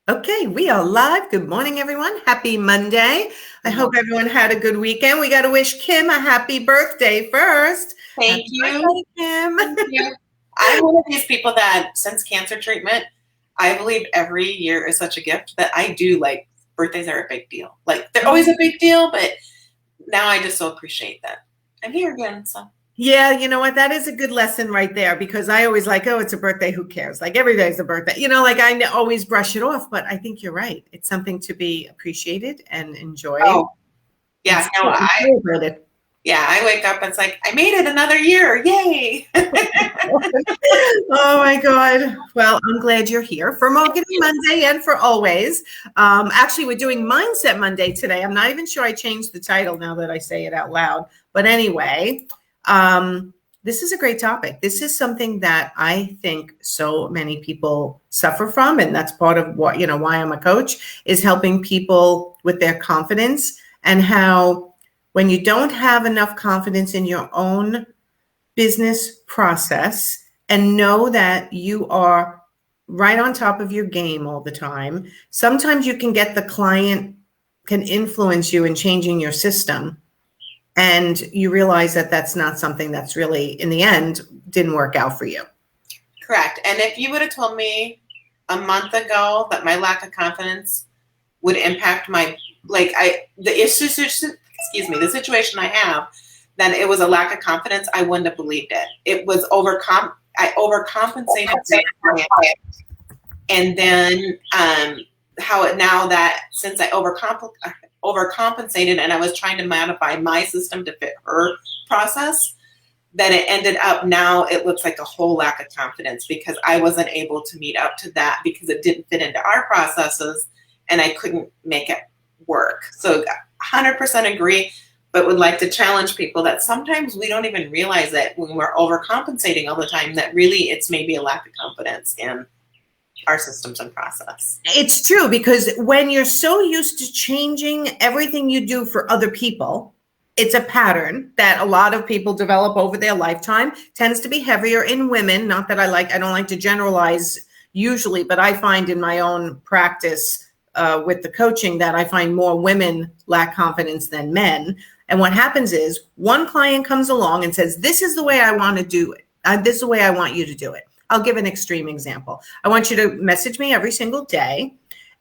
Okay, we are live. Good morning, everyone. Happy Monday. I hope everyone had a good weekend. We got to wish Kim a happy birthday first. Thank Happy you. birthday, Kim. Thank you. I'm one of these people that since cancer treatment, I believe every year is such a gift that I do like birthdays are a big deal. Like they're always a big deal, but now I just so appreciate that I'm here again. So Yeah, you know what? That is a good lesson right there because I always like, oh, it's a birthday. Who cares? Like every day's a birthday. Like I always brush it off, but I think you're right. It's something to be appreciated and enjoyed and yeah, no, celebrated. I wake up and it's like I made it another year. Yay. Oh my God. Well, I'm glad you're here for Marketing Monday and for always. Actually, we're doing Mindset Monday today. I'm not even sure I changed the title now that I say it out loud. But anyway, this is a great topic. This is something that I think so many people suffer from. And that's part of what, why I'm a coach is helping people with their confidence and how when you don't have enough confidence in your own business process and know that you are right on top of your game all the time. Sometimes you can get the client can influence you in changing your system. And you realize that that's not something that's really, in the end, didn't work out for you. Correct. And if you would have told me a month ago that my lack of confidence would impact the situation I have, then it was a lack of confidence, I wouldn't have believed it. It was I overcompensated. And then now that since I overcompensated and I was trying to modify my system to fit her process, then it ended up now it looks like a whole lack of confidence because I wasn't able to meet up to that because it didn't fit into our processes and I couldn't make it work. So 100% agree. But would like to challenge people that sometimes we don't even realize that when we're overcompensating all the time, that really it's maybe a lack of confidence in our systems and process. It's true because when you're so used to changing everything you do for other people, it's a pattern that a lot of people develop over their lifetime, tends to be heavier in women. Not that I don't like to generalize usually, but I find in my own practice with the coaching that I find more women lack confidence than men. And what happens is one client comes along and says, this is the way I want to do it. This is the way I want you to do it. I'll give an extreme example. I want you to message me every single day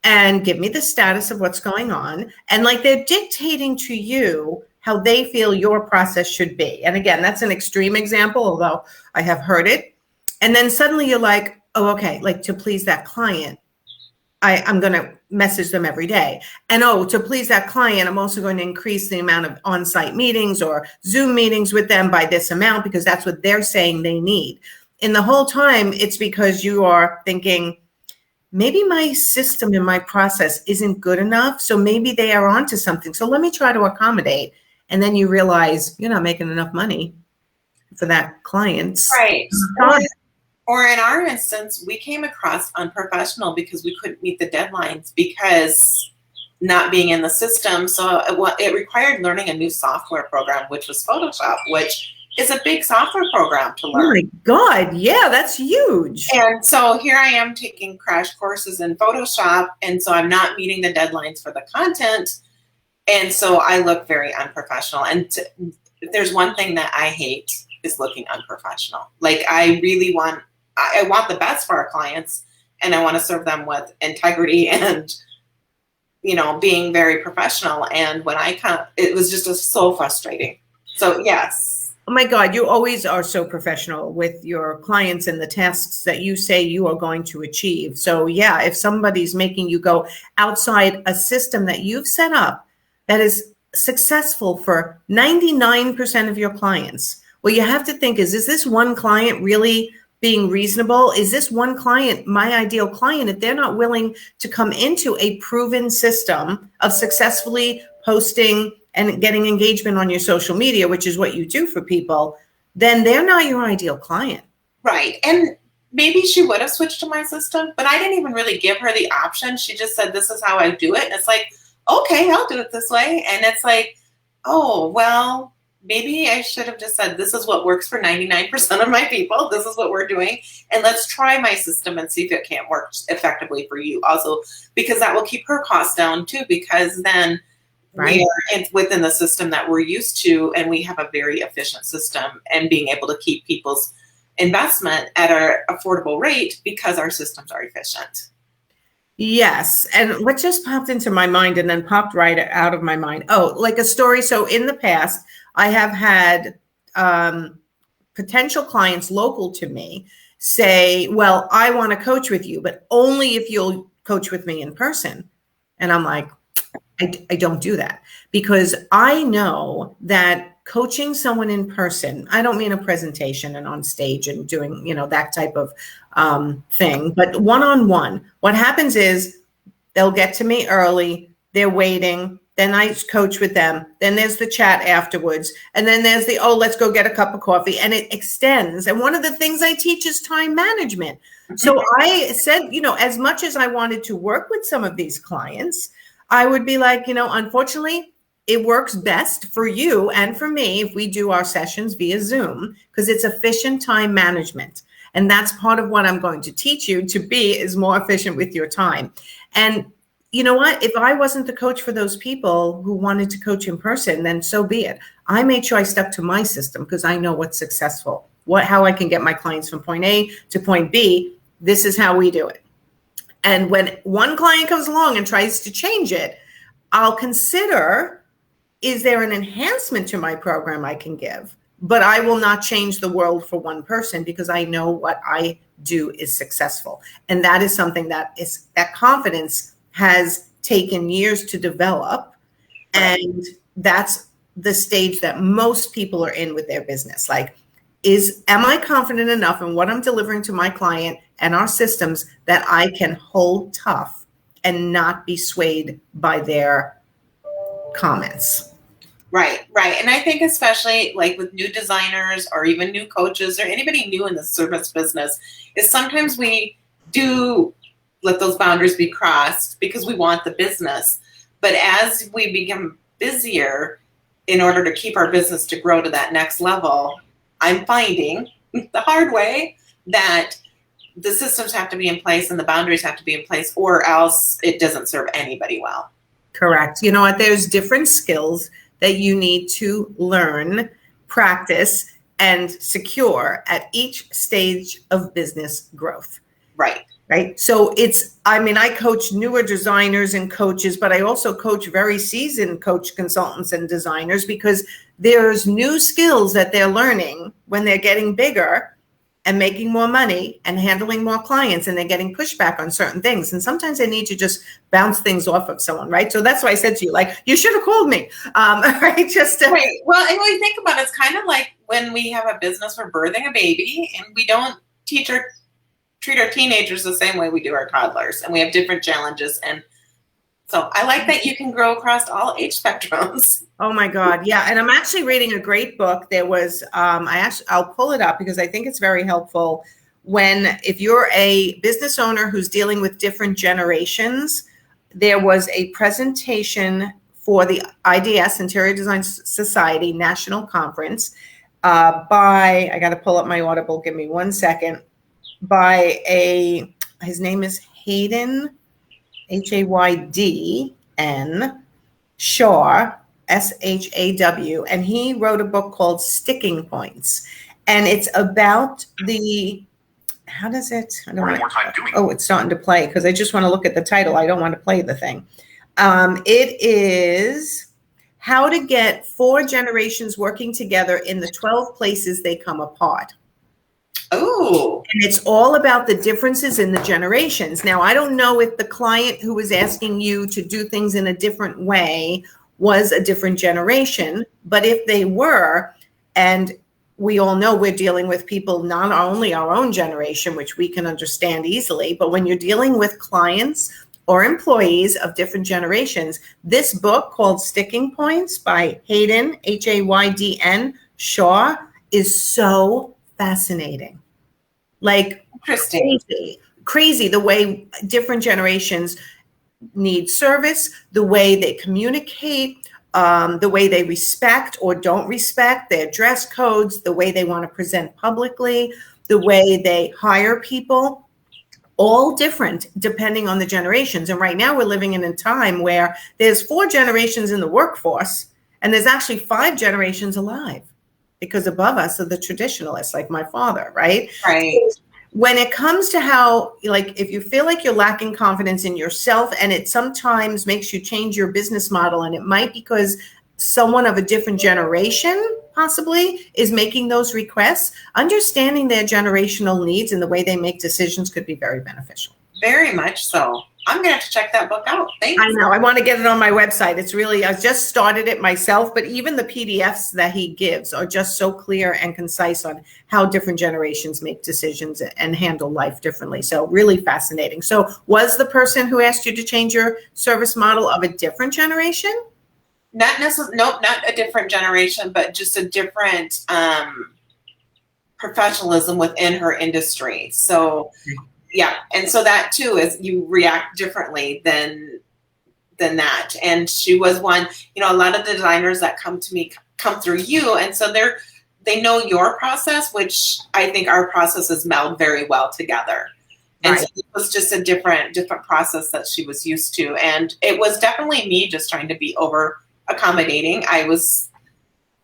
and give me the status of what's going on. And like they're dictating to you how they feel your process should be. And again, that's an extreme example, although I have heard it. And then suddenly you're like, oh, okay, like to please that client, I'm going to message them every day. And to please that client, I'm also going to increase the amount of on-site meetings or Zoom meetings with them by this amount because that's what they're saying they need. And the whole time, it's because you are thinking, maybe my system and my process isn't good enough. So maybe they are onto something. So let me try to accommodate. And then you realize you're not making enough money for that client. Right. Or in our instance, we came across unprofessional because we couldn't meet the deadlines because not being in the system. So it required learning a new software program, which was Photoshop, which is a big software program to learn. Oh my God. Yeah, that's huge. And so here I am taking crash courses in Photoshop. And so I'm not meeting the deadlines for the content. And so I look very unprofessional. And if there's one thing that I hate is looking unprofessional. Like I want the best for our clients and I want to serve them with integrity and, being very professional. And when it was just so frustrating. So yes. Oh my God, you always are so professional with your clients and the tasks that you say you are going to achieve. So yeah, if somebody's making you go outside a system that you've set up that is successful for 99% of your clients, well, you have to think, is this one client really being reasonable? Is this one client my ideal client? If they're not willing to come into a proven system of successfully posting and getting engagement on your social media, which is what you do for people, then they're not your ideal client. Right. And maybe she would have switched to my system, but I didn't even really give her the option. She just said, this is how I do it. And it's like, okay, I'll do it this way. And it's like, oh, well, maybe I should have just said, this is what works for 99% of my people. This is what we're doing. And let's try my system and see if it can't work effectively for you also, because that will keep her costs down too, because then we are within the system that we're used to, and we have a very efficient system, and being able to keep people's investment at an affordable rate because our systems are efficient. Yes. And what just popped into my mind and then popped right out of my mind. Oh, like a story. So in the past, I have had potential clients local to me say, well, I want to coach with you, but only if you'll coach with me in person. And I'm like, I don't do that, because I know that coaching someone in person, I don't mean a presentation and on stage and doing, that type of thing, but one-on-one, what happens is they'll get to me early, they're waiting, then I coach with them, then there's the chat afterwards, and then there's the, let's go get a cup of coffee, and it extends. And one of the things I teach is time management. So I said, as much as I wanted to work with some of these clients, I would be like, unfortunately, it works best for you and for me if we do our sessions via Zoom, because it's efficient time management. And that's part of what I'm going to teach you to be, is more efficient with your time. And you know what? If I wasn't the coach for those people who wanted to coach in person, then so be it. I made sure I stuck to my system because I know what's successful, how I can get my clients from point A to point B. This is how we do it. And when one client comes along and tries to change it, I'll consider, is there an enhancement to my program I can give? But I will not change the world for one person, because I know what I do is successful. And that is something that confidence has taken years to develop. And that's the stage that most people are in with their business. Like, am I confident enough in what I'm delivering to my client and our systems that I can hold tough and not be swayed by their comments? Right. And I think especially like with new designers or even new coaches or anybody new in the service business, is sometimes we do let those boundaries be crossed because we want the business. But as we become busier, in order to keep our business to grow to that next level, I'm finding the hard way that the systems have to be in place and the boundaries have to be in place, or else it doesn't serve anybody well. Correct. You know what? There's different skills that you need to learn, practice, and secure at each stage of business growth. Right. So I coach newer designers and coaches, but I also coach very seasoned coach consultants and designers, because there's new skills that they're learning when they're getting bigger and making more money and handling more clients, and they're getting pushback on certain things. And sometimes they need to just bounce things off of someone, right? So that's why I said to you, like, you should have called me, right? Right. Well, and when you think about it, it's kind of like when we have a business, we're birthing a baby, and we don't treat our teenagers the same way we do our toddlers, and we have different challenges. And so I like that you can grow across all age spectrums. Oh my God. Yeah. And I'm actually reading a great book. There was, I'll pull it up because I think it's very helpful if you're a business owner who's dealing with different generations. There was a presentation for the IDS, Interior Design Society National Conference I got to pull up my Audible. Give me 1 second. His name is Hayden, Haydn, Shaw, SHAW, and he wrote a book called Sticking Points. And it's about how does it? It's starting to play because I just want to look at the title. I don't want to play the thing. It is how to get 4 generations working together in the 12 places they come apart. Oh. And it's all about the differences in the generations. Now, I don't know if the client who was asking you to do things in a different way was a different generation, but if they were, and we all know we're dealing with people, not only our own generation, which we can understand easily, but when you're dealing with clients or employees of different generations, this book called Sticking Points by Hayden, Haydn, Shaw, is so fascinating. Like, interesting. Crazy the way different generations need service, the way they communicate, the way they respect or don't respect, their dress codes, the way they want to present publicly, the way they hire people, all different depending on the generations. And right now we're living in a time where there's 4 generations in the workforce, and there's actually 5 generations alive, because above us are the traditionalists, like my father, right? Right. When it comes to how, like, if you feel like you're lacking confidence in yourself, and it sometimes makes you change your business model, and it might because someone of a different generation possibly is making those requests, understanding their generational needs and the way they make decisions could be very beneficial. Very much so. I'm going to have to check that book out. Thanks. I know. I want to get it on my website. It's really, I just started it myself, but even the PDFs that he gives are just so clear and concise on how different generations make decisions and handle life differently. So really fascinating. So was the person who asked you to change your service model of a different generation? Not necessarily, nope, not a different generation, but just a different professionalism within her industry. So yeah, and so that too is you react differently than that. And she was one, a lot of the designers that come to me come through you, and so they know your process, which I think our processes meld very well together. And so it was just a different process that she was used to, and it was definitely me just trying to be over accommodating. I was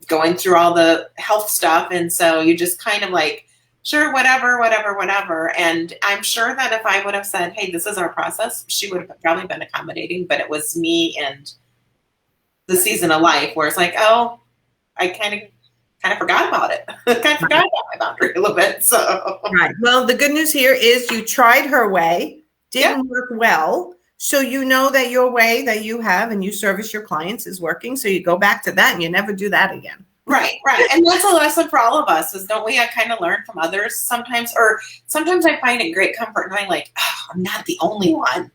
going through all the health stuff, and so you just kind of like, sure, whatever. And I'm sure that if I would have said, hey, this is our process, she would have probably been accommodating, but it was me and the season of life where it's like, oh, I kind of forgot about it. Kind of forgot about my boundary a little bit. So right. Well, the good news here is you tried her way, didn't work well. So you know that your way that you have and you service your clients is working. So you go back to that and you never do that again. Right. And that's a lesson for all of us, is don't we kind of learn from others sometimes? Or sometimes I find it great comfort knowing like, oh, I'm not the only one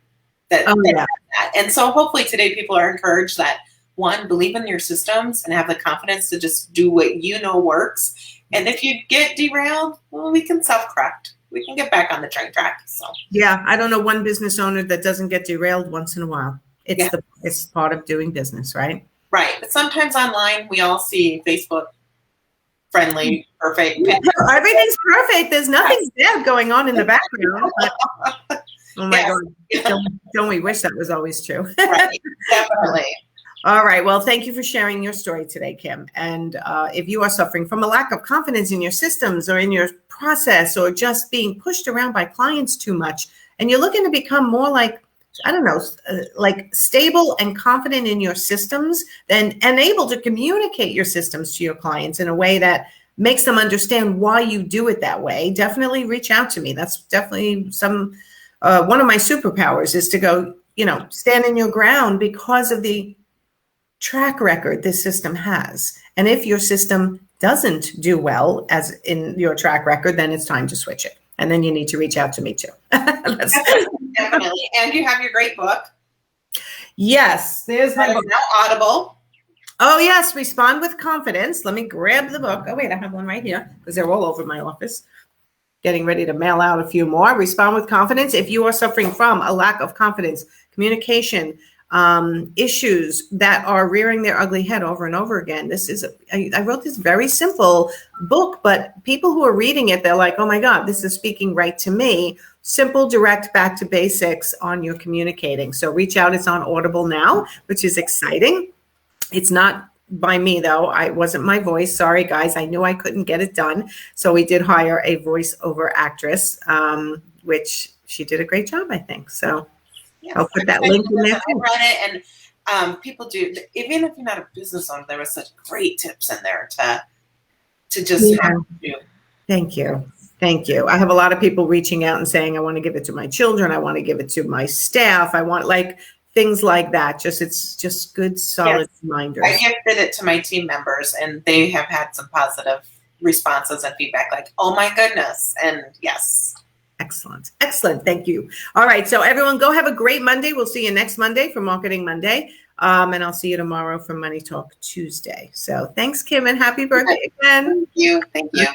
that does that. And so hopefully today people are encouraged that, one, believe in your systems and have the confidence to just do what you know works. And if you get derailed, well, we can self-correct. We can get back on the train track. So yeah, I don't know one business owner that doesn't get derailed once in a while. It's part of doing business, right? Right. But sometimes online, we all see Facebook friendly, perfect. Everything's perfect. There's nothing bad going on in the background. Oh my God. Don't we wish that was always true? Right. Definitely. All right. Well, thank you for sharing your story today, Kim. And if you are suffering from a lack of confidence in your systems or in your process, or just being pushed around by clients too much, and you're looking to become more like, I don't know, like stable and confident in your systems, and able to communicate your systems to your clients in a way that makes them understand why you do it that way, definitely reach out to me. That's definitely one of my superpowers, is to go, stand in your ground because of the track record this system has. And if your system doesn't do well as in your track record, then it's time to switch it. And then you need to reach out to me too. Definitely. And you have your great book. Yes, there's my book. Now Audible. Oh yes, Respond with Confidence. Let me grab the book. Oh wait, I have one right here because they're all over my office. Getting ready to mail out a few more. Respond with Confidence. If you are suffering from a lack of confidence, communication, issues that are rearing their ugly head over and over again. I wrote this very simple book, but people who are reading it, they're like, oh my God, this is speaking right to me. Simple, direct, back to basics on your communicating. So reach out. It's on Audible now, which is exciting. It's not by me though. It wasn't my voice. Sorry guys. I knew I couldn't get it done. So we did hire a voiceover actress, which she did a great job, I think. So yes. I'll put that link in there. I read it, and people do, even if you're not a business owner, there were such great tips in there to just help you. Thank you. Thank you. I have a lot of people reaching out and saying, I want to give it to my children. I want to give it to my staff. I want things like that. It's just good, solid reminders. I gifted it to my team members, and they have had some positive responses and feedback like, oh my goodness. And yes. Excellent. Thank you. All right. So everyone go have a great Monday. We'll see you next Monday for Marketing Monday. And I'll see you tomorrow for Money Talk Tuesday. So thanks, Kim, and happy birthday again. Thank you.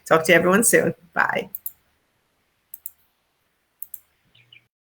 Talk to everyone soon. Bye.